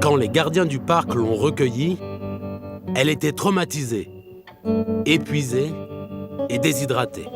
Quand les gardiens du parc l'ont recueillie, elle était traumatisée, épuisée et déshydratée.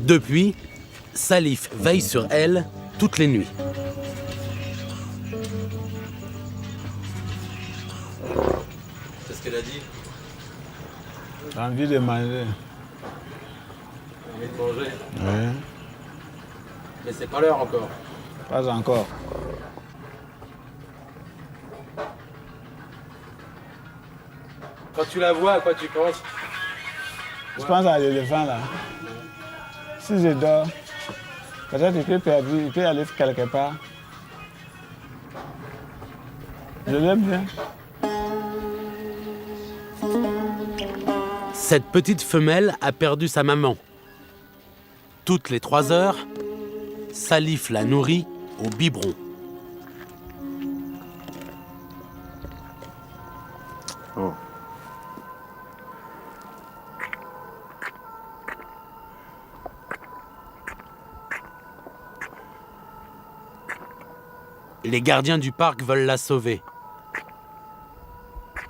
Depuis, Salif veille sur elle toutes les nuits. Qu'est-ce qu'elle a dit? J'ai envie de manger. Envie de manger? Oui. Mais c'est pas l'heure encore. Pas encore. Quand tu la vois, à quoi tu penses? Je pense à l'éléphant là. Si je dors, peut-être il peut aller quelque part. Je l'aime bien. Cette petite femelle a perdu sa maman. Toutes les 3 heures, Salif la nourrit au biberon. Oh. Les gardiens du parc veulent la sauver.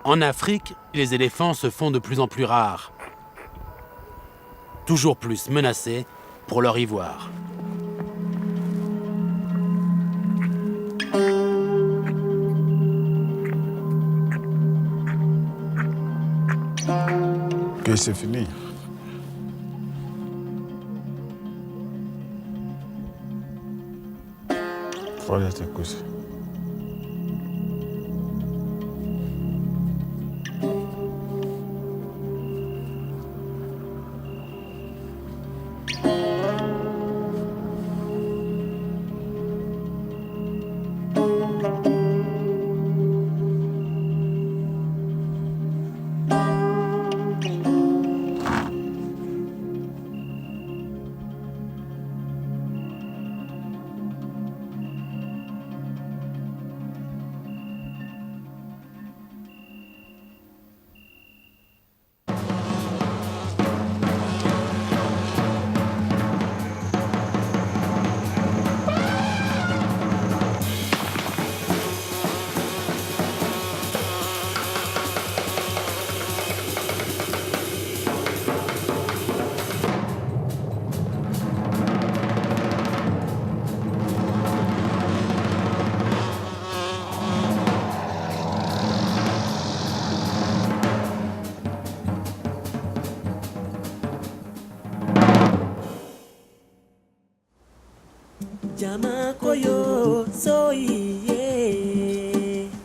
En Afrique, les éléphants se font de plus en plus rares. Toujours plus menacés pour leur ivoire. Que c'est fini. Faut aller te coucher.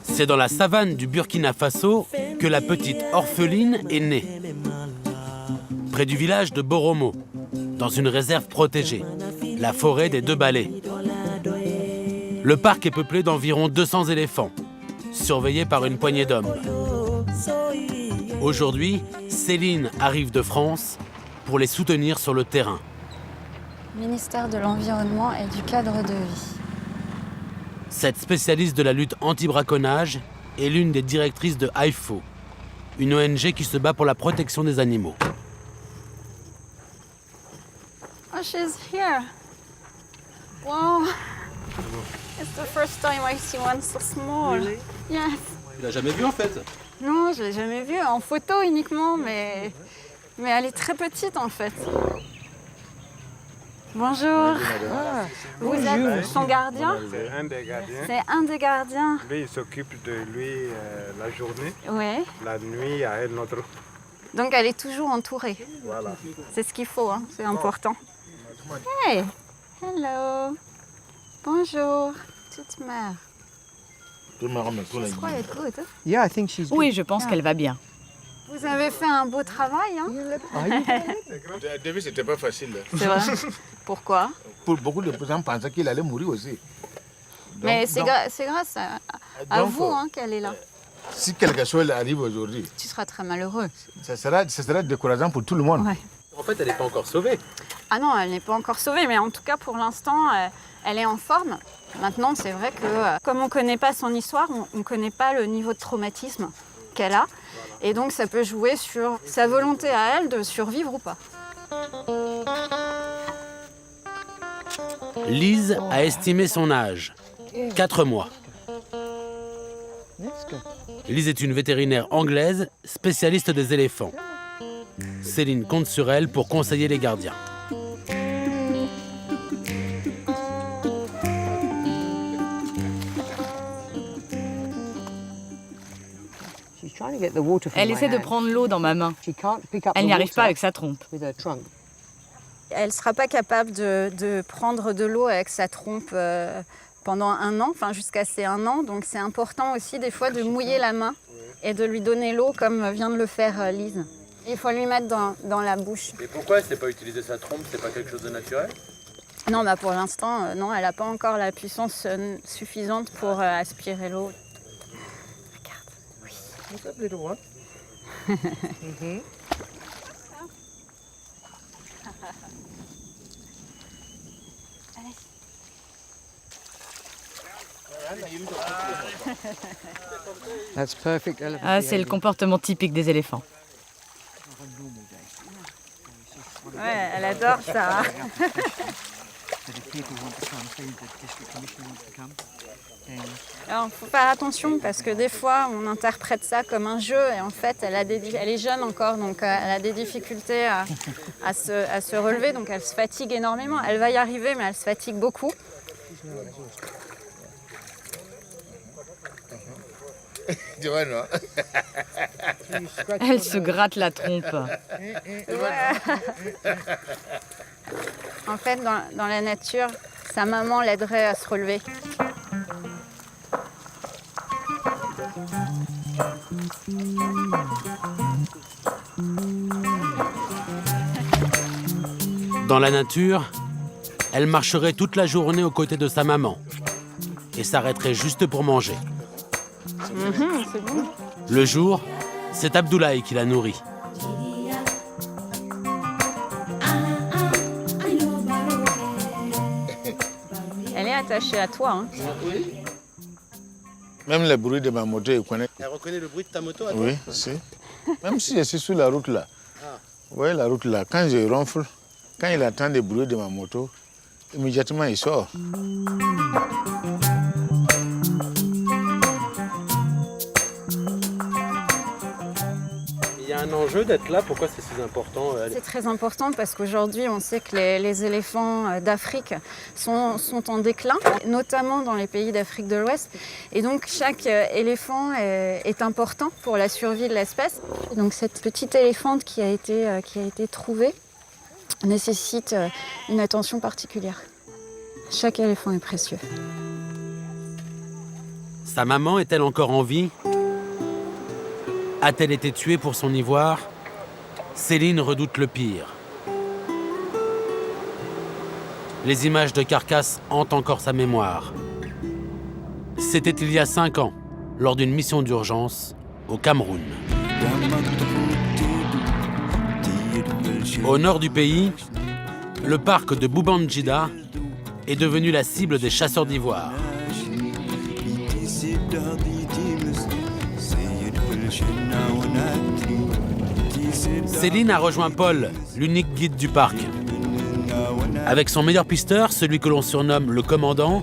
C'est dans la savane du Burkina Faso que la petite orpheline est née. Près du village de Boromo, dans une réserve protégée, la forêt des 2 balais. Le parc est peuplé d'environ 200 éléphants, surveillés par une poignée d'hommes. Aujourd'hui, Céline arrive de France pour les soutenir sur le terrain. Ministère de l'Environnement et du Cadre de vie. Cette spécialiste de la lutte anti-braconnage est l'une des directrices de AIFO, une ONG qui se bat pour la protection des animaux. Oh, she's here. Wow. It's the first time I see one so small. Really? Yes. Tu l'as jamais vu en fait? Non, je l'ai jamais vue, en photo uniquement, mais elle est très petite en fait. Bonjour. Vous êtes son gardien? C'est un des gardiens. C'est un des gardiens. Lui, il s'occupe de lui la journée. Oui. La nuit, il y a un autre. Donc elle est toujours entourée. Voilà. C'est ce qu'il faut, hein. C'est important. Hey, hello. Bonjour, toute mère. She's quite good. Yeah, I think she's Oui, je pense qu'elle va bien. Vous avez fait un beau travail, hein? Au début, c'était pas facile. C'est vrai. Pourquoi? Pour beaucoup de gens pensaient qu'il allait mourir aussi. Mais c'est grâce à donc, vous hein, qu'elle est là. Si quelque chose arrive aujourd'hui, Tu seras très malheureux. ça sera décourageant pour tout le monde. Ouais. En fait, elle n'est pas encore sauvée. Ah non, elle n'est pas encore sauvée, mais en tout cas, pour l'instant, elle est en forme. Maintenant, c'est vrai que comme on ne connaît pas son histoire, on ne connaît pas le niveau de traumatisme qu'elle a. Et donc, ça peut jouer sur sa volonté à elle de survivre ou pas. Lise a estimé son âge. 4 mois. Lise est une vétérinaire anglaise, spécialiste des éléphants. Céline compte sur elle pour conseiller les gardiens. Elle essaie de prendre l'eau dans ma main. Elle n'y arrive pas avec sa trompe. Elle ne sera pas capable de prendre de l'eau avec sa trompe pendant 1 an, enfin jusqu'à ses 1 an. Donc c'est important aussi des fois de mouiller la main et de lui donner l'eau comme vient de le faire Lise. Il faut lui mettre dans la bouche. Et pourquoi elle ne sait pas utiliser sa trompe? C'est pas quelque chose de naturel? Non, bah pour l'instant, non, elle n'a pas encore la puissance suffisante pour aspirer l'eau. Regarde, oui. Ah, c'est le comportement typique des éléphants. Ouais, elle adore ça. Alors, il faut faire attention parce que des fois, on interprète ça comme un jeu et en fait, elle est jeune encore, donc elle a des difficultés à se relever, donc elle se fatigue énormément. Elle va y arriver, mais elle se fatigue beaucoup. Tu vois, non? Elle se gratte la trompe. En fait, dans la nature, sa maman l'aiderait à se relever. Dans la nature, elle marcherait toute la journée aux côtés de sa maman et s'arrêterait juste pour manger. C'est bon. Le jour, c'est Abdoulaye qui la nourrit. Elle est attachée à toi. Hein. Même le bruit de ma moto, elle connaît. Elle reconnaît le bruit de ta moto à toi? Oui, si. Même si je suis sur la route là. Vous voyez la route là, quand je ronfle, quand il entend le bruit de ma moto, immédiatement il sort. Il y a un enjeu d'être là, pourquoi c'est si important? C'est très important parce qu'aujourd'hui, on sait que les éléphants d'Afrique sont en déclin, notamment dans les pays d'Afrique de l'Ouest. Et donc, chaque éléphant est important pour la survie de l'espèce. Donc, cette petite éléphante qui a été trouvée nécessite une attention particulière. Chaque éléphant est précieux. Sa maman est-elle encore en vie? A-t-elle été tuée pour son ivoire? Céline redoute le pire. Les images de carcasses hantent encore sa mémoire. C'était il y a 5 ans, lors d'une mission d'urgence au Cameroun. Au nord du pays, le parc de Boubanjida est devenu la cible des chasseurs d'ivoire. Céline a rejoint Paul, l'unique guide du parc. Avec son meilleur pisteur, celui que l'on surnomme le commandant,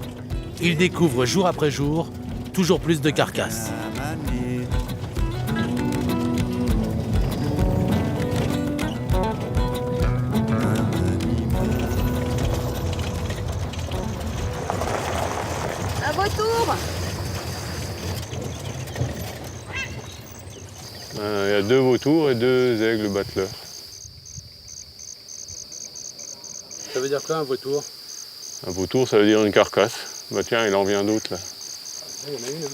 il découvre jour après jour toujours plus de carcasses. Un vautour! Il y a 2 vautours et 2 aigles battleurs. Ça veut dire quoi un vautour? Un vautour, ça veut dire une carcasse. Bah tiens, il en vient d'autres là. Il y en a une.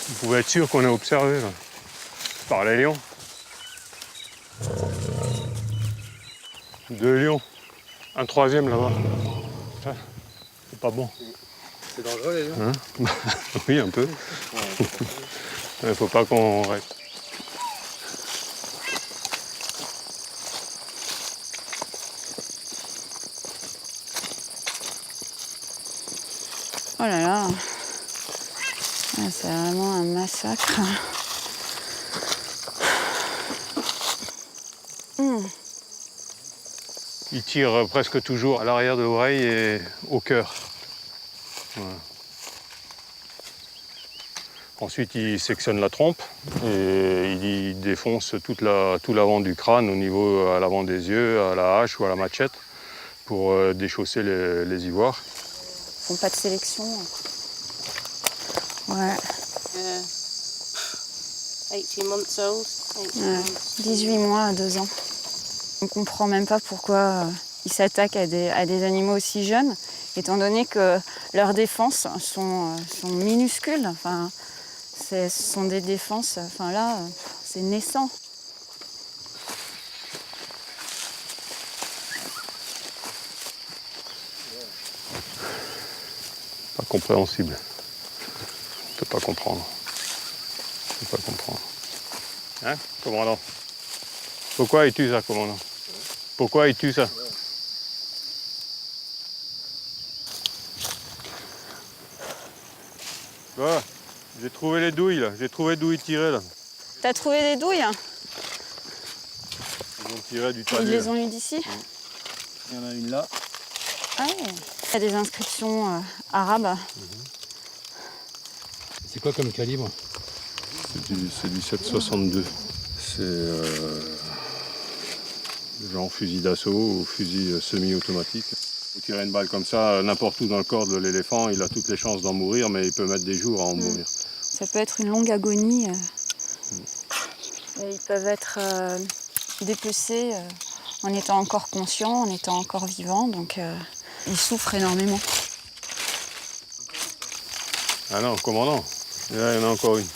Vous pouvez être sûr qu'on est observé là. Par les lions. 2 lions. Un troisième là-bas. Ça, c'est pas bon. C'est dangereux les lions. Hein? Oui, un peu. Il faut pas qu'on reste. Oh là là, ah, c'est vraiment un massacre. Il tire presque toujours à l'arrière de l'oreille et au cœur. Voilà. Ensuite, il sectionne la trompe et il défonce tout l'avant du crâne au niveau à l'avant des yeux, à la hache ou à la machette pour déchausser les ivoires. Ils font pas de sélection. Ouais. 18 months old. 18 mois à 2 ans. On ne comprend même pas pourquoi ils s'attaquent à des animaux aussi jeunes, étant donné que leurs défenses sont minuscules. Enfin, ce sont des défenses, enfin là, c'est naissant. Pas compréhensible. On ne peut pas comprendre. On ne peut pas comprendre. Hein, commandant? Pourquoi il tue ça, commandant? Pourquoi il tue ça? Voilà, j'ai trouvé les douilles là, j'ai trouvé d'où ils tiraient là. T'as trouvé des douilles? Ils ont tiré du Ils panier. les ont eu d'ici? Il y en a une là. Ah oui. Il y a des inscriptions arabes. C'est quoi comme calibre? C'est du 7,62. C'est genre fusil d'assaut ou fusil semi-automatique. Vous tirez une balle comme ça, n'importe où dans le corps de l'éléphant, il a toutes les chances d'en mourir, mais il peut mettre des jours à en mourir. Ça peut être une longue agonie. Et ils peuvent être dépecés en étant encore conscients, en étant encore vivants. Donc ils souffrent énormément. Ah non, commandant, là, il y en a encore une.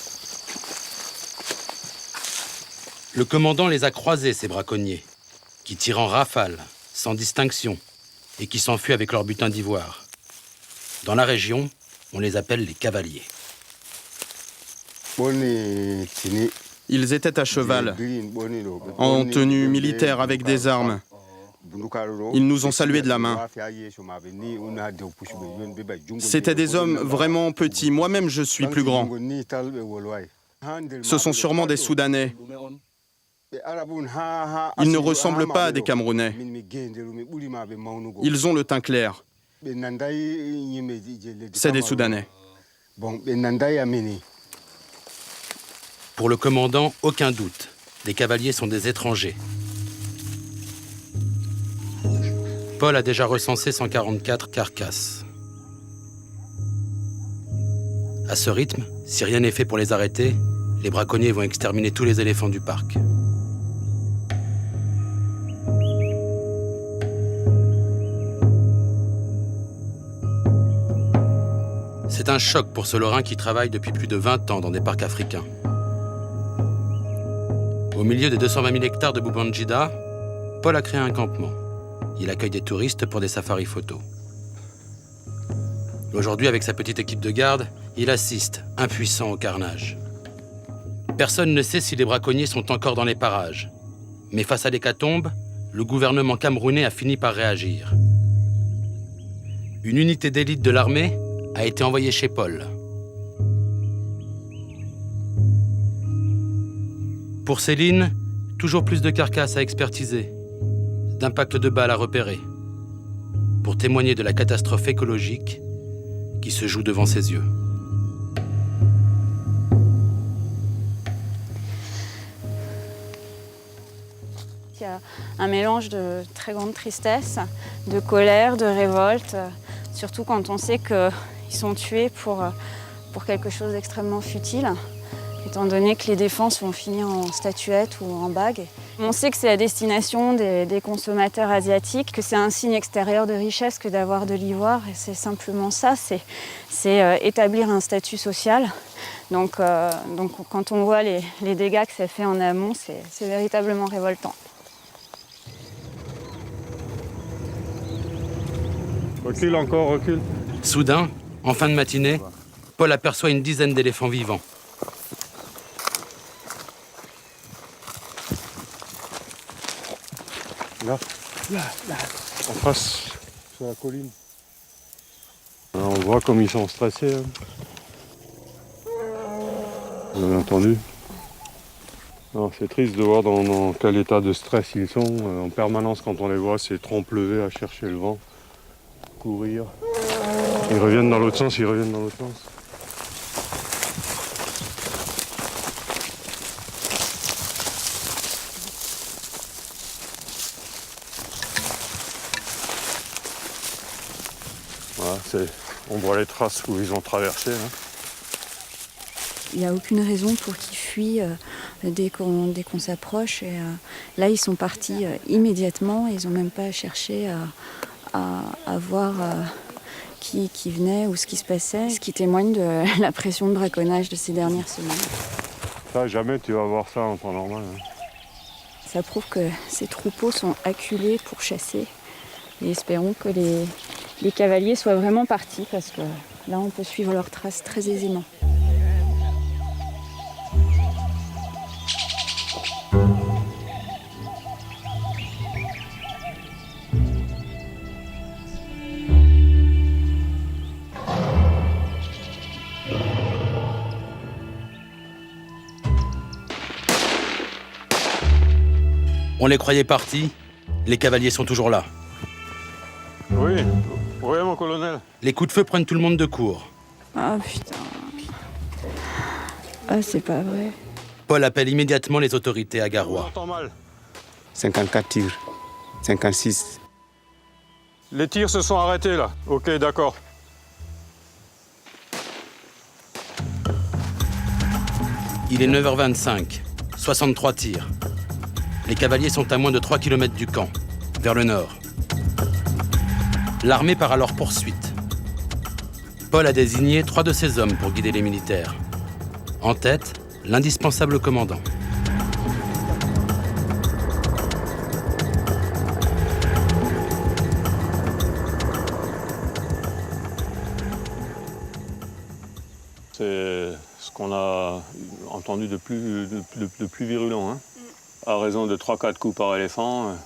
Le commandant les a croisés, ces braconniers, qui tirent en rafale, sans distinction, et qui s'enfuient avec leur butin d'ivoire. Dans la région, on les appelle les cavaliers. Ils étaient à cheval, en tenue militaire avec des armes. Ils nous ont salués de la main. C'étaient des hommes vraiment petits. Moi-même, je suis plus grand. Ce sont sûrement des Soudanais. Ils ne ressemblent pas à des Camerounais. Ils ont le teint clair. C'est des Soudanais. Pour le commandant, aucun doute. Les cavaliers sont des étrangers. Paul a déjà recensé 144 carcasses. À ce rythme, si rien n'est fait pour les arrêter, les braconniers vont exterminer tous les éléphants du parc. C'est un choc pour ce Lorrain qui travaille depuis plus de 20 ans dans des parcs africains. Au milieu des 220 000 hectares de Boubanjida, Paul a créé un campement. Il accueille des touristes pour des safaris photos. Aujourd'hui, avec sa petite équipe de garde, il assiste, impuissant au carnage. Personne ne sait si les braconniers sont encore dans les parages. Mais face à l'hécatombe, le gouvernement camerounais a fini par réagir. Une unité d'élite de l'armée a été envoyée chez Paul. Pour Céline, toujours plus de carcasses à expertiser, d'impacts de balles à repérer, pour témoigner de la catastrophe écologique qui se joue devant ses yeux. Il y a un mélange de très grande tristesse, de colère, de révolte, surtout quand on sait qu'ils sont tués pour quelque chose d'extrêmement futile. étant donné que les défenses vont finir en statuettes ou en bagues. On sait que c'est à destination des consommateurs asiatiques, que c'est un signe extérieur de richesse que d'avoir de l'ivoire. Et c'est simplement ça, c'est établir un statut social. Donc quand on voit les dégâts que ça fait en amont, c'est véritablement révoltant. Recule encore, recule. Soudain, en fin de matinée, Paul aperçoit une dizaine d'éléphants vivants. Là, en face, sur la colline. Alors, on voit comme ils sont stressés. Hein. Vous avez entendu? C'est triste de voir dans quel état de stress ils sont. En permanence, quand on les voit, c'est trompe levée à chercher le vent, courir. Ils reviennent dans l'autre sens, ils reviennent dans l'autre sens. Voilà, on voit les traces où ils ont traversé. Hein. Il n'y a aucune raison pour qu'ils fuient dès qu'on s'approche. Et, là, ils sont partis immédiatement. Ils n'ont même pas cherché à voir qui venait ou ce qui se passait. Ce qui témoigne de la pression de braconnage de ces dernières semaines. Ça, jamais tu vas voir ça en temps normal. Hein. Ça prouve que ces troupeaux sont acculés pour chasser. Et espérons que les cavaliers soient vraiment partis parce que là, on peut suivre leurs traces très aisément. On les croyait partis, les cavaliers sont toujours là. Oui, mon colonel. Les coups de feu prennent tout le monde de court. Ah putain. Ah, c'est pas vrai. Paul appelle immédiatement les autorités à Garoua. On entend mal. 54 tirs, 56. Les tirs se sont arrêtés là. Ok, d'accord. Il est 9h25, 63 tirs. Les cavaliers sont à moins de 3 km du camp, vers le nord. L'armée part à leur poursuite. Paul a désigné 3 de ses hommes pour guider les militaires. En tête, l'indispensable commandant. C'est ce qu'on a entendu de plus virulent. Hein. À raison de 3-4 coups par éléphant,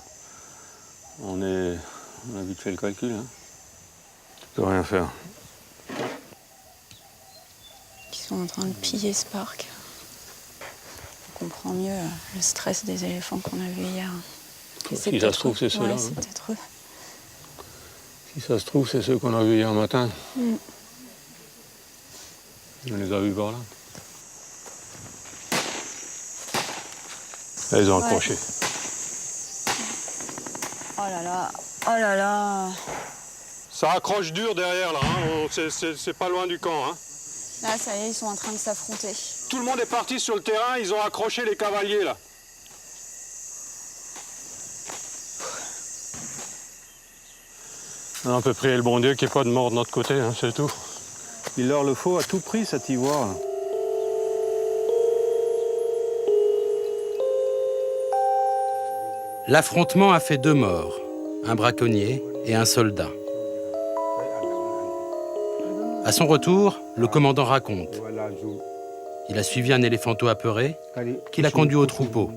on a vite fait le calcul. Hein. Tu peux rien faire. Ils sont en train de piller ce parc. On comprend mieux le stress des éléphants qu'on a vu hier. Si ça se trouve, c'est ceux-là. Ouais, c'est peut-être eux. Si ça se trouve, c'est ceux qu'on a vus hier matin. Mm. On les a vus par là. Là, ils ont accroché. Oh là là, oh là là. Ça accroche dur derrière là, hein. C'est pas loin du camp. Hein. Là, ça y est, ils sont en train de s'affronter. Tout le monde est parti sur le terrain, ils ont accroché les cavaliers là. On peut prier le bon Dieu qu'il n'y ait pas de mort de notre côté, hein, c'est tout. Il leur le faut à tout prix cet ivoire. L'affrontement a fait 2 morts, un braconnier et un soldat. À son retour, le commandant raconte. Il a suivi un éléphanteau apeuré qui l'a conduit au troupeau.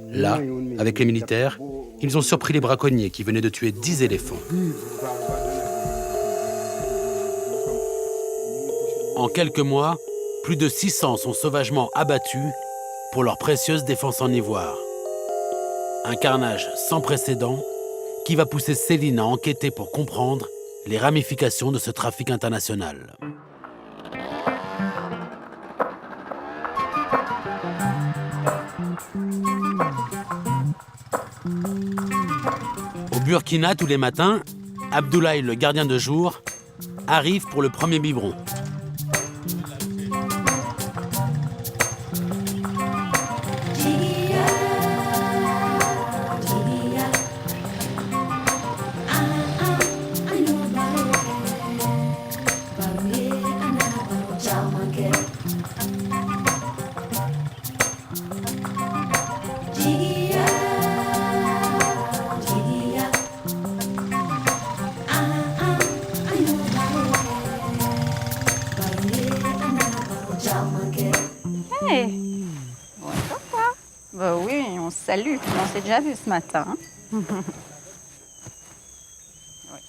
Là, avec les militaires, ils ont surpris les braconniers qui venaient de tuer 10 éléphants. En quelques mois, plus de 600 sont sauvagement abattus pour leur précieuse défense en ivoire. Un carnage sans précédent qui va pousser Céline à enquêter pour comprendre les ramifications de ce trafic international. Au Burkina, tous les matins, Abdoulaye, le gardien de jour, arrive pour le premier biberon. Bonjour, quoi. Bah oui, on se salue. On s'est déjà vu ce matin. Hein. Oui.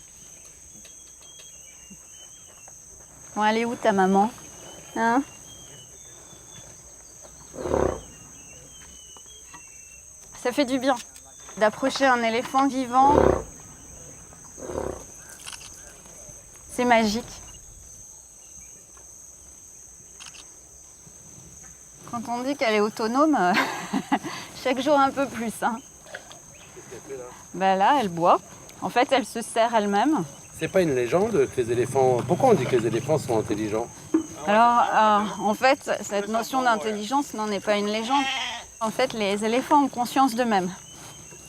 Bon, elle est où ta maman? Hein? Ça fait du bien d'approcher un éléphant vivant. C'est magique. Quand on dit qu'elle est autonome, chaque jour un peu plus. Hein. Ben là, elle boit. En fait, elle se sert elle-même. C'est pas une légende que les éléphants... Pourquoi on dit que les éléphants sont intelligents? Alors, en fait, cette notion d'intelligence n'en est pas une légende. En fait, les éléphants ont conscience d'eux-mêmes.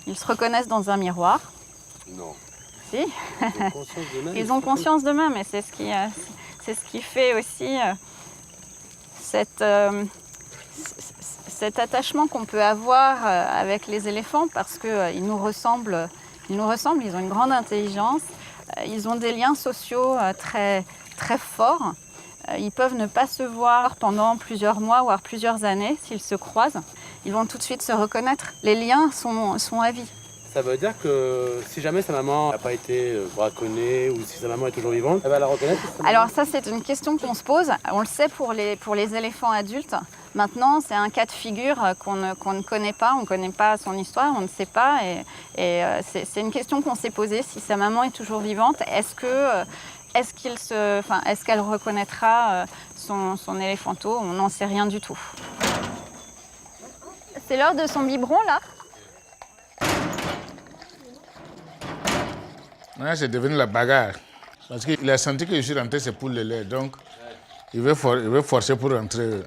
Ils se reconnaissent dans un miroir. Non. Si. Ils ont conscience d'eux-mêmes. Ils ont conscience d'eux-mêmes et c'est ce qui fait aussi cet attachement qu'on peut avoir avec les éléphants parce qu'ils nous ressemblent. Ils ont une grande intelligence. Ils ont des liens sociaux très, très forts. Ils peuvent ne pas se voir pendant plusieurs mois, voire plusieurs années. S'ils se croisent, ils vont tout de suite se reconnaître. Les liens sont à vie. Ça veut dire que si jamais sa maman n'a pas été braconnée ou si sa maman est toujours vivante, elle va la reconnaître? Alors ça, c'est une question qu'on se pose. On le sait pour les éléphants adultes. Maintenant, c'est un cas de figure qu'on ne connaît pas. On ne connaît pas son histoire, on ne sait pas. Et c'est une question qu'on s'est posée. Si sa maman est toujours vivante, est-ce qu'elle reconnaîtra son éléphanto? On n'en sait rien du tout. C'est l'heure de son biberon, là? Là, c'est devenu la bagarre. Parce qu'il a senti que je suis rentré, c'est pour le lait. Donc, il veut forcer pour rentrer,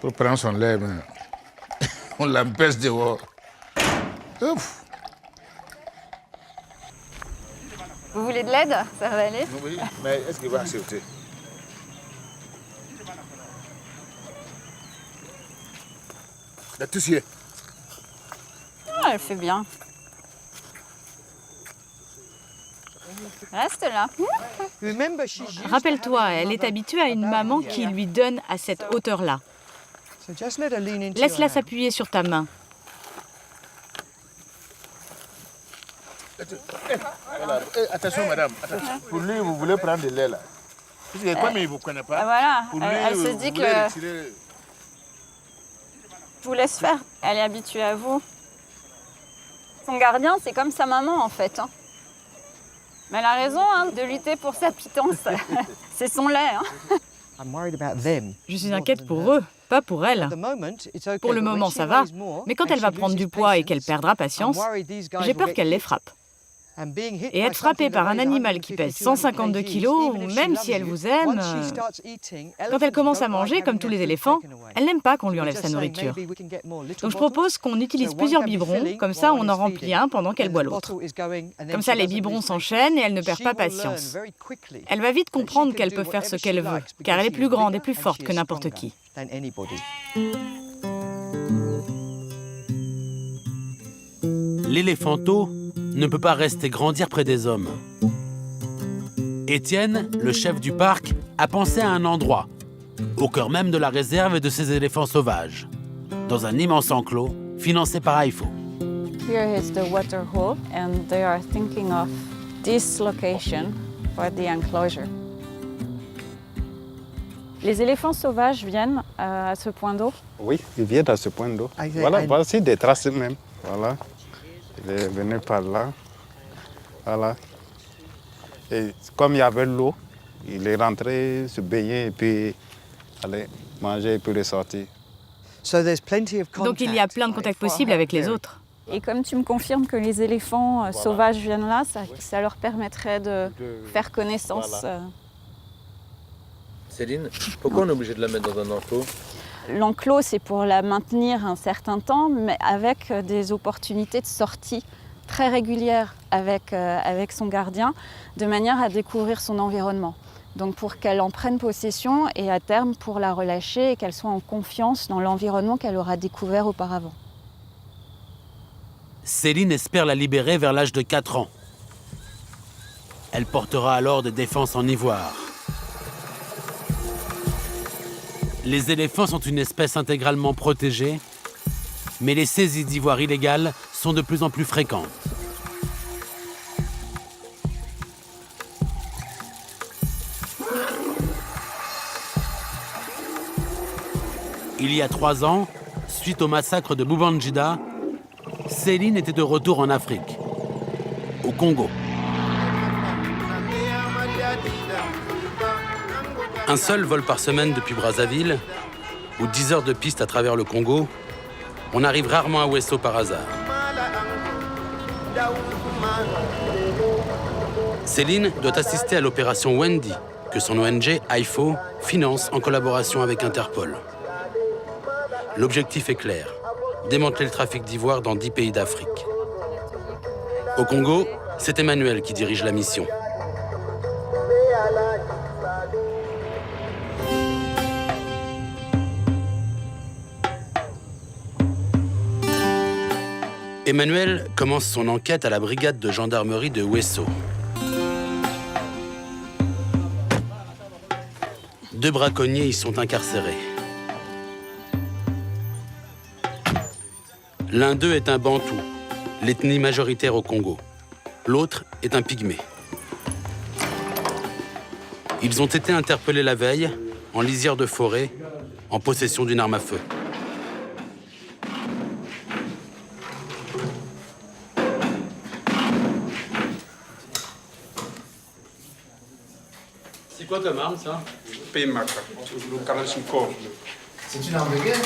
pour prendre son lait. Mais on l'empêche dehors. Ouf. Vous voulez de l'aide? Ça va aller? Oui, mais est-ce qu'il va accepter? La toussier. Ah, elle fait bien. Reste là. Rappelle-toi, elle est habituée à une maman qui lui donne à cette hauteur-là. Laisse-la s'appuyer sur ta main. Voilà. Attention, madame. Attention. Pour lui, vous voulez prendre de lait là. Parce que comme il ne vous connaît pas, voilà. pour lui, Elle se dit que retirer... je vous laisse faire. Elle est habituée à vous. Son gardien, c'est comme sa maman en fait. Hein. Mais elle a raison de lutter pour sa pitance. C'est son lait. Hein. Je suis inquiète pour eux, pas pour elle. Pour le moment, ça va. Mais quand elle va prendre du poids et qu'elle perdra patience, j'ai peur qu'elle les frappe. Et être frappée par un animal qui pèse 152 kilos, même si elle vous aime, quand elle commence à manger, comme tous les éléphants, elle n'aime pas qu'on lui enlève sa nourriture. Donc je propose qu'on utilise plusieurs biberons, comme ça on en remplit un pendant qu'elle boit l'autre. Comme ça les biberons s'enchaînent et elle ne perd pas patience. Elle va vite comprendre qu'elle peut faire ce qu'elle veut, car elle est plus grande et plus forte que n'importe qui. L'éléphanto ne peut pas rester grandir près des hommes. Étienne, le chef du parc, a pensé à un endroit, au cœur même de la réserve et de ces éléphants sauvages, dans un immense enclos financé par AIFO. Here is the water hole and they are thinking of this location for the enclosure. Les éléphants sauvages viennent à ce point d'eau? Oui, ils viennent à ce point d'eau. Voilà, voici des traces même. Voilà. Il est venu par là. Voilà. Et comme il y avait l'eau, il est rentré se baigner et puis aller manger et puis ressortir. Donc il y a plein de contacts possibles avec les autres. Et comme tu me confirmes que les éléphants sauvages viennent là, ça leur permettrait de faire connaissance. Voilà. Céline, pourquoi on est obligé de la mettre dans un enclos? L'enclos, c'est pour la maintenir un certain temps, mais avec des opportunités de sortie très régulières avec son gardien, de manière à découvrir son environnement. Donc pour qu'elle en prenne possession et à terme pour la relâcher et qu'elle soit en confiance dans l'environnement qu'elle aura découvert auparavant. Céline espère la libérer vers l'âge de 4 ans. Elle portera alors des défenses en ivoire. Les éléphants sont une espèce intégralement protégée, mais les saisies d'ivoire illégales sont de plus en plus fréquentes. Il y a 3 ans, suite au massacre de Boubanjida, Céline était de retour en Afrique, au Congo. Un seul vol par semaine depuis Brazzaville, ou 10 heures de piste à travers le Congo, on arrive rarement à Ouesso par hasard. Céline doit assister à l'opération Wendy, que son ONG, IFO, finance en collaboration avec Interpol. L'objectif est clair, démanteler le trafic d'ivoire dans 10 pays d'Afrique. Au Congo, c'est Emmanuel qui dirige la mission. Emmanuel commence son enquête à la brigade de gendarmerie de Ouesso. 2 braconniers y sont incarcérés. L'un d'eux est un Bantou, l'ethnie majoritaire au Congo. L'autre est un Pygmée. Ils ont été interpellés la veille, en lisière de forêt, en possession d'une arme à feu. C'est quoi comme arme, ça? PMAK, le Kalachnikov. C'est une arme de guerre?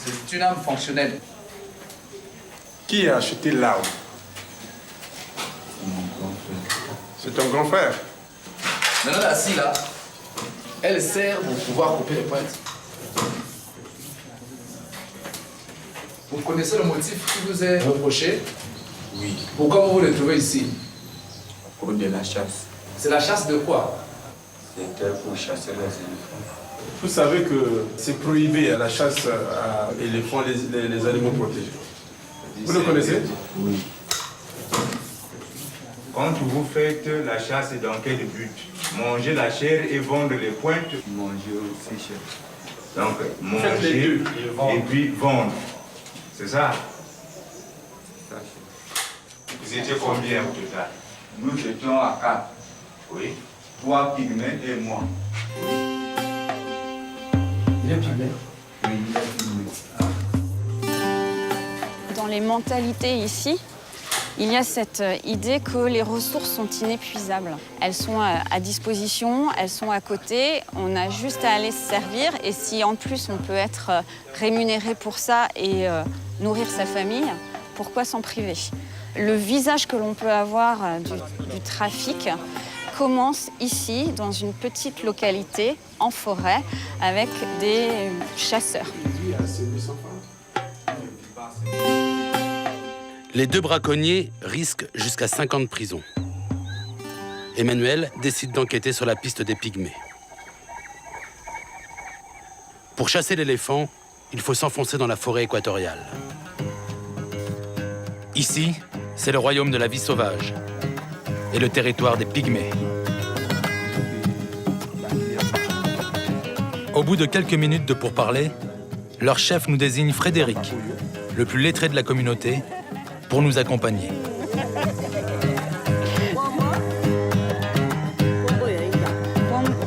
C'est une arme fonctionnelle. Qui a acheté l'arme? C'est ton grand frère. Maintenant, la scie, là, elle sert pour pouvoir couper les pointes. Vous connaissez le motif qui vous est reproché? Oui. Pourquoi vous vous le trouvez ici? À cause de la chasse. C'est la chasse de quoi? C'était pour chasser les éléphants. Vous savez que c'est prohibé à la chasse à éléphants, les animaux protégés. Vous le connaissez? Oui. Quand vous faites la chasse, dans quel but? Manger la chair et vendre les pointes? Manger aussi chair. Donc, manger et puis vendre. C'est ça? Vous étiez combien au total? Nous étions à 4. Oui. 3 pygmées et moi. Il est pygmée? Oui, il est pygmée. Dans les mentalités ici, il y a cette idée que les ressources sont inépuisables. Elles sont à disposition, elles sont à côté, on a juste à aller se servir. Et si en plus on peut être rémunéré pour ça et nourrir sa famille, pourquoi s'en priver? Le visage que l'on peut avoir du trafic commence ici, dans une petite localité, en forêt, avec des chasseurs. Les 2 braconniers risquent jusqu'à 5 ans de prison. Emmanuel décide d'enquêter sur la piste des Pygmées. Pour chasser l'éléphant, il faut s'enfoncer dans la forêt équatoriale. Ici, c'est le royaume de la vie sauvage et le territoire des Pygmées. Au bout de quelques minutes de pourparlers, leur chef nous désigne Frédéric, le plus lettré de la communauté, pour nous accompagner.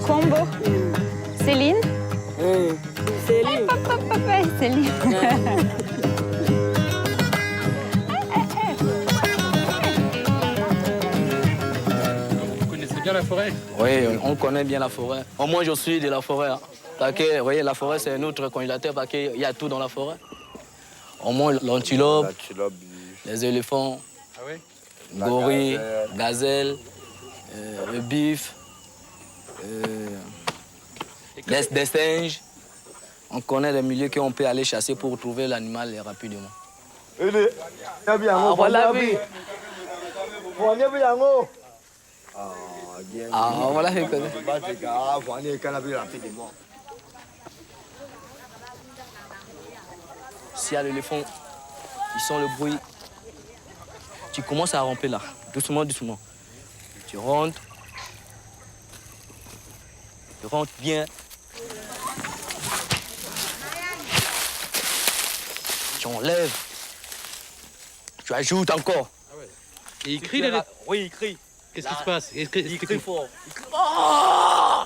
Combo. Céline? Céline. Céline. Vous connaissez bien la forêt? Oui, on connaît bien la forêt. Au moins, je suis de la forêt. Hein. Parce que, vous voyez, la forêt, c'est notre congélateur parce qu'il y a tout dans la forêt. Au moins, l'antilope, les éléphants, gorilles, gazelles, le bif, des singes. On connaît les milieux qu'on peut aller chasser pour trouver l'animal rapidement. Ah, voilà, oui. Ah, voilà, je connais. S'il y a l'éléphant, ils sent le bruit. Tu commences à ramper là, doucement, doucement. Tu rentres bien. tu enlèves, tu ajoutes encore. Ah ouais. Et il crie l'éléphant? Oui, il crie. Qu'est-ce qui se passe? Il crie fort. Il crie... Oh,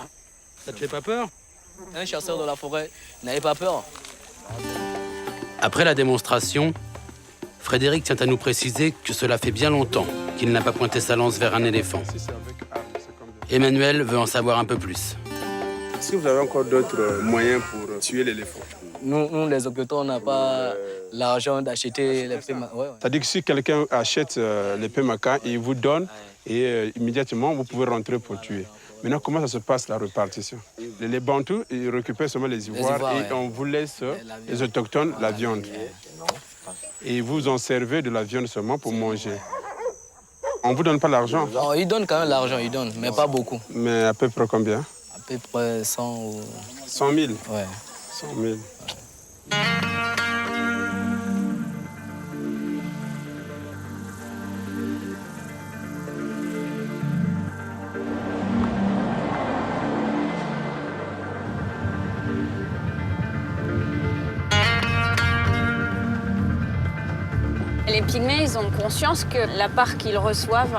ça te fait pas peur? un chasseur de la forêt n'avait pas peur. Après la démonstration, Frédéric tient à nous préciser que cela fait bien longtemps qu'il n'a pas pointé sa lance vers un éléphant. Emmanuel veut en savoir un peu plus. Est-ce que vous avez encore d'autres moyens pour tuer l'éléphant? Nous, les opérateurs, on n'a pas l'argent d'acheter les PMACA. Ouais. C'est-à-dire que si quelqu'un achète les PMACA, il vous donne et immédiatement, vous pouvez rentrer pour tuer. Maintenant, comment ça se passe, la répartition? Les Bantous, ils récupèrent seulement les ivoires et on vous laisse, les autochtones, la viande. Et vous en servez de la viande seulement pour manger. On ne vous donne pas l'argent? Non, ils donnent quand même l'argent, ils donnent, mais pas beaucoup. Mais à peu près combien? À peu près 100 ou... 100 000? Ouais. 100 000. Les pygmées, ils ont conscience que la part qu'ils reçoivent...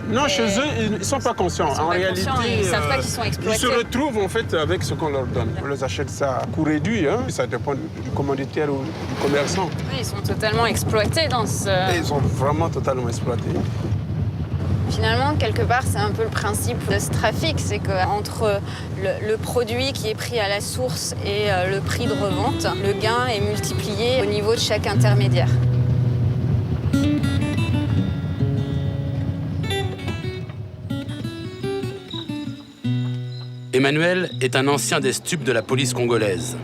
Non, chez eux, ils ne sont pas conscients. En réalité, ils ne savent pas qu'ils sont exploités. Ils se retrouvent en fait avec ce qu'on leur donne. On les achète ça à coût réduit, hein. Ça dépend du commanditaire ou du commerçant. Oui, ils sont totalement exploités dans ce... Et ils sont vraiment totalement exploités. Finalement, quelque part, c'est un peu le principe de ce trafic, c'est qu'entre le produit qui est pris à la source et le prix de revente, le gain est multiplié au niveau de chaque intermédiaire. Emmanuel est un ancien des stupes de la police congolaise.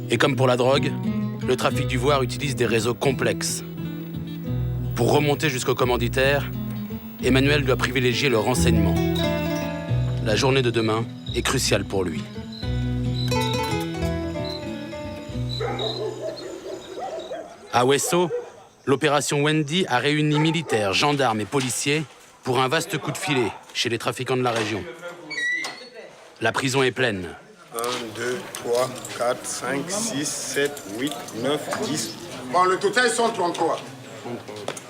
Et comme pour la drogue, le trafic d'ivoire utilise des réseaux complexes. Pour remonter jusqu'au commanditaire, Emmanuel doit privilégier le renseignement. La journée de demain est cruciale pour lui. À Wesso, l'opération Wendy a réuni militaires, gendarmes et policiers pour un vaste coup de filet chez les trafiquants de la région. La prison est pleine. 1, 2, 3, 4, 5, 6, 7, 8, 9, 10. Bon, le total, ils sont 33.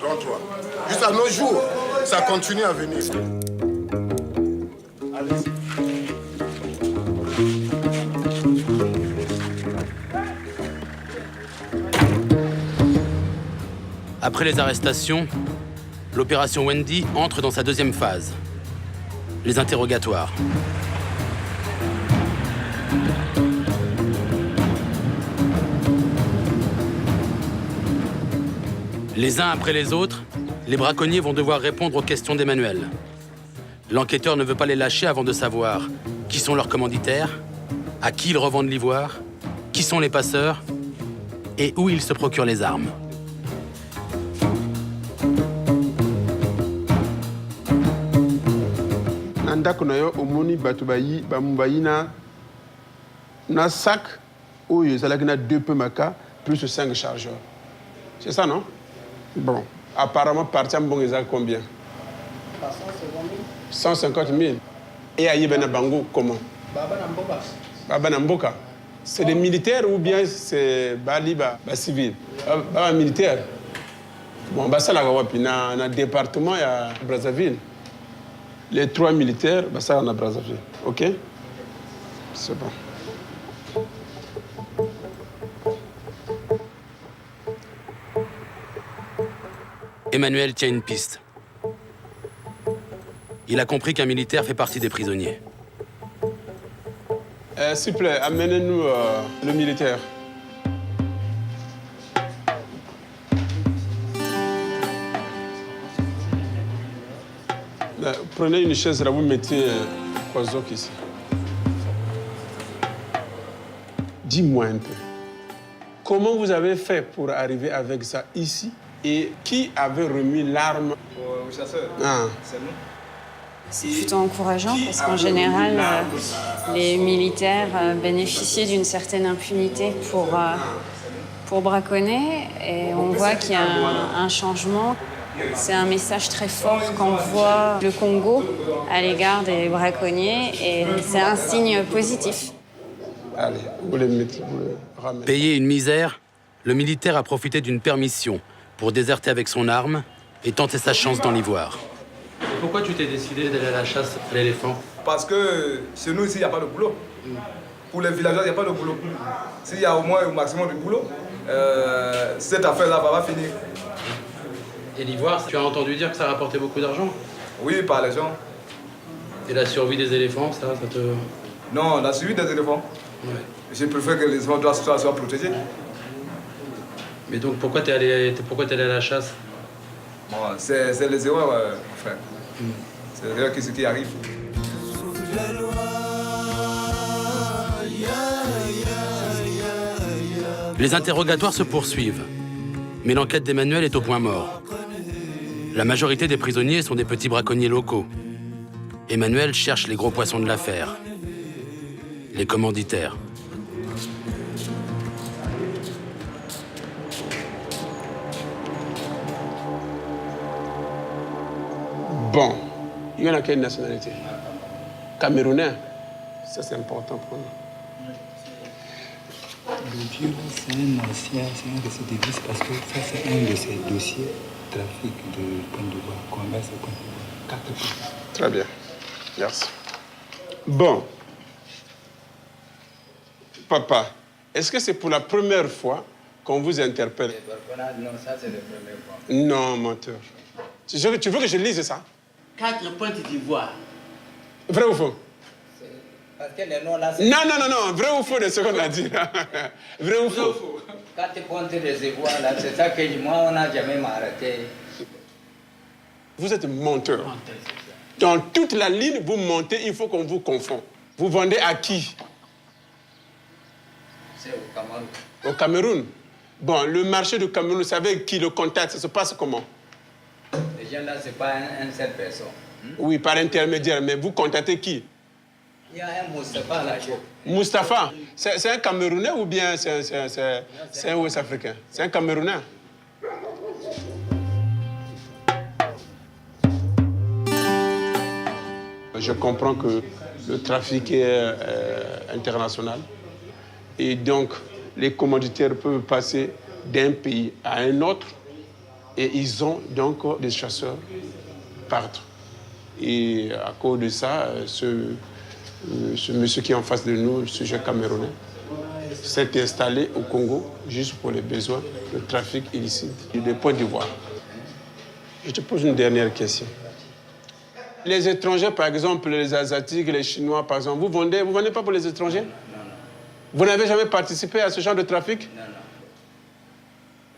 33. Juste à nos jours, ça continue à venir. Allez-y. Après les arrestations, l'opération Wendy entre dans sa deuxième phase, les interrogatoires. Les uns après les autres, les braconniers vont devoir répondre aux questions d'Emmanuel. L'enquêteur ne veut pas les lâcher avant de savoir qui sont leurs commanditaires, à qui ils revendent l'ivoire, qui sont les passeurs et où ils se procurent les armes. Ndako na yo omoni bato bayi bamubayi na sac oyo ezalaki na 2 PMACA plus 5 chargeurs. C'est ça, non? Bon, apparemment parti à Mbongo ezalaki combien? 150 000. Et ayi bena bango comment? Baba na mboka. C'est des militaires ou bien c'est bali ba civil? Baba militaire. Bon, bah ça la wapi na département ya Brazzaville. Les 3 militaires, bah ça, on a Brazzaville. OK? C'est bon. Emmanuel tient une piste. Il a compris qu'un militaire fait partie des prisonniers. S'il vous plaît, amenez-nous le militaire. Prenez une chaise, là, vous mettez Kwazok ici. Dis-moi un peu, comment vous avez fait pour arriver avec ça ici et qui avait remis l'arme Au chasseur, c'est nous. C'est plutôt encourageant parce qu'en général, les militaires bénéficiaient d'une certaine impunité pour braconner et on voit qu'il y a un changement. C'est un message très fort qu'envoie le Congo à l'égard des braconniers et c'est un signe positif. Allez, vous le mettez, vous le ramenez. Payé une misère, le militaire a profité d'une permission pour déserter avec son arme et tenter sa chance dans l'ivoire. Pourquoi tu t'es décidé d'aller à la chasse à l'éléphant? Parce que chez nous, ici, il n'y a pas de boulot. Pour les villageois, il n'y a pas de boulot. S'il y a au moins au maximum de boulot, cette affaire-là va finir. Et l'ivoire, tu as entendu dire que ça rapportait beaucoup d'argent? Oui, par les gens. Et la survie des éléphants, ça te... Non, la survie des éléphants. Ouais. Je préfère que les éléphants soient protégés. Mais donc pourquoi t'es allé à la chasse? Bon, c'est les erreurs, frère. C'est les erreurs qui arrivent. Les interrogatoires se poursuivent, mais l'enquête d'Emmanuel est au point mort. La majorité des prisonniers sont des petits braconniers locaux. Emmanuel cherche les gros poissons de l'affaire, les commanditaires. Bon, il y en a quelle nationalité? Camerounais. Ça, c'est important pour nous. Le vieux, c'est un ancien, c'est un de ses débuts, parce que ça, c'est un de ses dossiers trafic de Côte d'Ivoire, commerce de Côte d'Ivoire, 4 points. Très bien. Merci. Bon. Papa, est-ce que c'est pour la première fois qu'on vous interpelle? Non, ça, c'est la première fois. Non, menteur. Tu veux que je lise ça? 4 points d'Ivoire. Vrai ou faux? Parce que les noms là, c'est... Non. Vrai ou faux de ce qu'on a dit? Vrai ou faux? 4 points d'Ivoire, là, c'est ça que moi, on n'a jamais m'arrêté. Vous êtes menteur. Dans toute la ligne, vous mentez, il faut qu'on vous confond. Vous vendez à qui? C'est au Cameroun. Au Cameroun? Bon, le marché du Cameroun, vous savez qui le contacte, ça se passe comment? Les gens là, c'est pas une seule personne. Oui, par intermédiaire, mais vous contactez qui? Il y a un Moustapha là. Moustapha, c'est un Camerounais ou bien c'est un Ouest-Africain? C'est un Camerounais. Je comprends que le trafic est international et donc les commanditaires peuvent passer d'un pays à un autre et ils ont donc des chasseurs partout. Et à cause de ça, ce monsieur qui est en face de nous, le sujet camerounais, s'est installé au Congo juste pour les besoins de trafic illicite des points d'ivoire. Je te pose une dernière question. Les étrangers, par exemple, les Asiatiques, les Chinois, par exemple, vous vendez pas pour les étrangers? Non. Vous n'avez jamais participé à ce genre de trafic?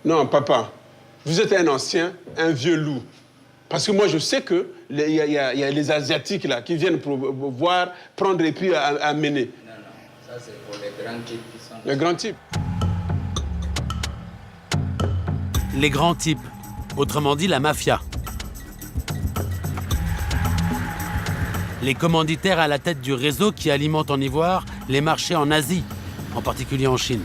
Non. Non, papa, vous êtes un ancien, un vieux loup. Parce que moi, je sais qu'il y a les Asiatiques là, qui viennent pour voir, prendre et puis amener. Non, ça c'est pour les grands types qui sont... Les grands types. Les grands types, autrement dit la mafia. Les commanditaires à la tête du réseau qui alimente en ivoire les marchés en Asie, en particulier en Chine.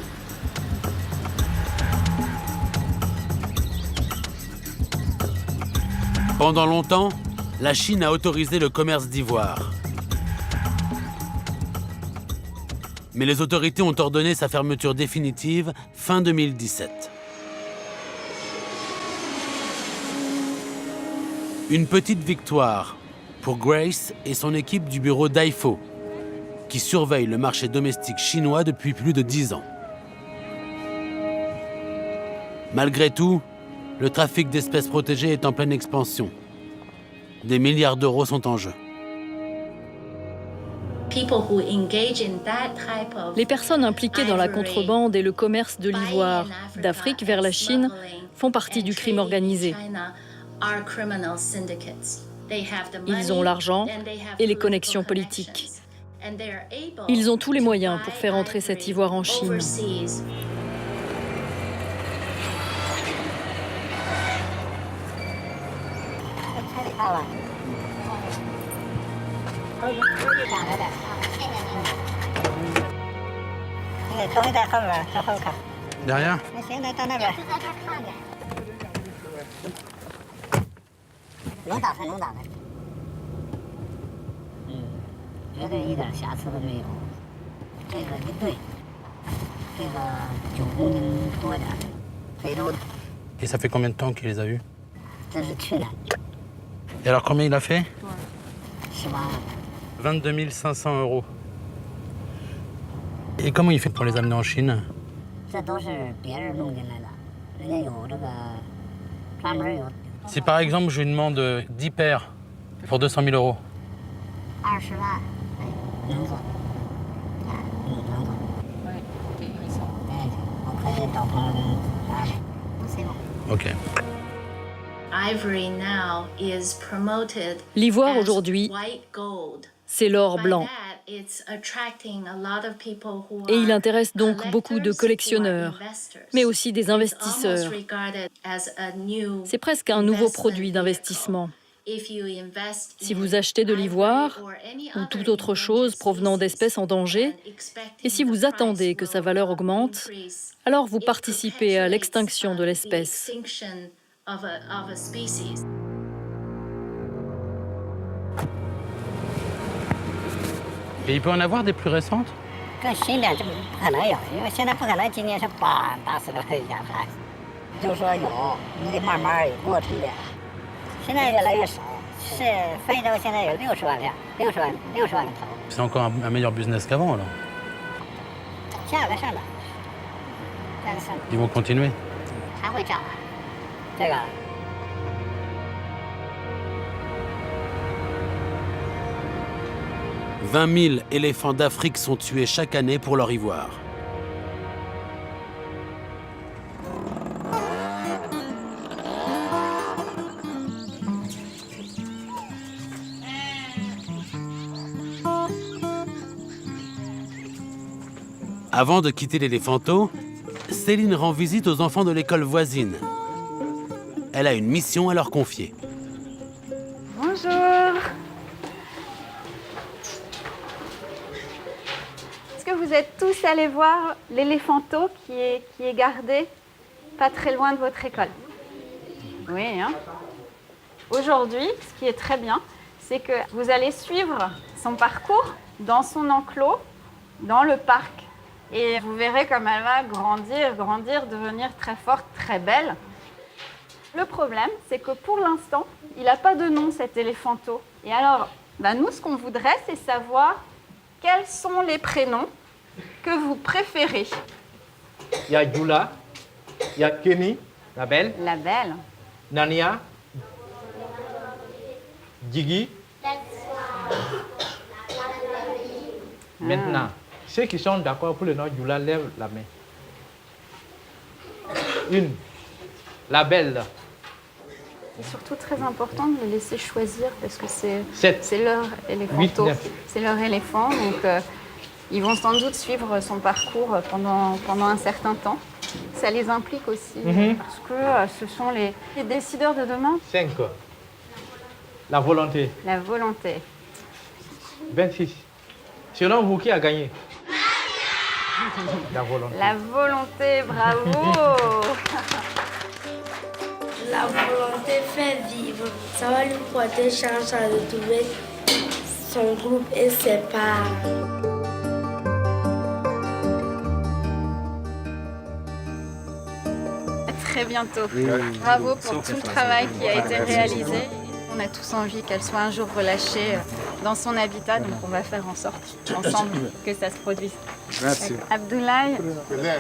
Pendant longtemps, la Chine a autorisé le commerce d'ivoire. Mais les autorités ont ordonné sa fermeture définitive fin 2017. Une petite victoire pour Grace et son équipe du bureau d'AIFO, qui surveille le marché domestique chinois depuis plus de 10 ans. Malgré tout, le trafic d'espèces protégées est en pleine expansion. Des milliards d'euros sont en jeu. Les personnes impliquées dans la contrebande et le commerce de l'ivoire d'Afrique vers la Chine font partie du crime organisé. Ils ont l'argent et les connexions politiques. Ils ont tous les moyens pour faire entrer cet ivoire en Chine. Derrière ? Et ça fait combien de temps qu'il les a vus? Et alors combien il a fait? 22 500 €. Et comment il fait pour les amener en Chine? Si par exemple je lui demande 10 paires pour 200 000 €. Ok. L'ivoire aujourd'hui, c'est l'or blanc. Et il intéresse donc beaucoup de collectionneurs, mais aussi des investisseurs. C'est presque un nouveau produit d'investissement. Si vous achetez de l'ivoire ou toute autre chose provenant d'espèces en danger, et si vous attendez que sa valeur augmente, alors vous participez à l'extinction de l'espèce. Et il peut en avoir des plus récentes? C'est encore un meilleur business qu'avant alors. Ils vont continuer. 20 000 éléphants d'Afrique sont tués chaque année pour leur ivoire. Avant de quitter l'éléphanto, Céline rend visite aux enfants de l'école voisine. Elle a une mission à leur confier. Bonjour. Est-ce que vous êtes tous allés voir l'éléphanto qui est gardé pas très loin de votre école? Oui, hein? Aujourd'hui, ce qui est très bien, c'est que vous allez suivre son parcours dans son enclos, dans le parc. Et vous verrez comme elle va grandir, devenir très forte, très belle. Le problème, c'est que pour l'instant, il n'a pas de nom, cet éléphanto. Et alors, nous, ce qu'on voudrait, c'est savoir quels sont les prénoms que vous préférez. Il y a Jula, il y a Kenny, la belle. La belle. Nania, Jiggy. Maintenant, ceux qui sont d'accord pour le nom Jula lèvent la main. Une, la belle. C'est surtout très important de les laisser choisir parce que c'est leur éléphanto, c'est leur éléphant. Donc ils vont sans doute suivre son parcours pendant un certain temps. Ça les implique aussi parce que ce sont les décideurs de demain. 5. La volonté. La volonté. 26. Selon vous, qui a gagné? La volonté. La volonté, bravo. La volonté fait vivre. Ça va lui porter chance à retrouver son groupe et ses parents. À très bientôt. Bravo pour tout le travail qui a été réalisé. On a tous envie qu'elle soit un jour relâchée dans son habitat, donc on va faire en sorte ensemble que ça se produise. Merci. Abdoulaye,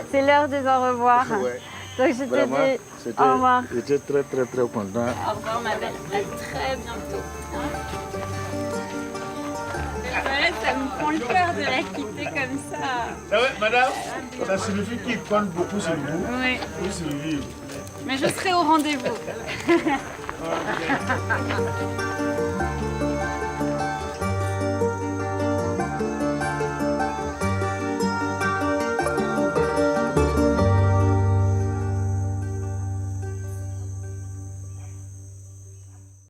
c'est l'heure des au revoir. Donc je te dis au revoir. J'étais très content. Au revoir ma belle, à très bientôt. Ça me prend le cœur de la quitter comme ça. Ah ouais, madame, ça signifie qu'il compte beaucoup sur vous. Oui. Pour survivre. Mais je serai au rendez-vous.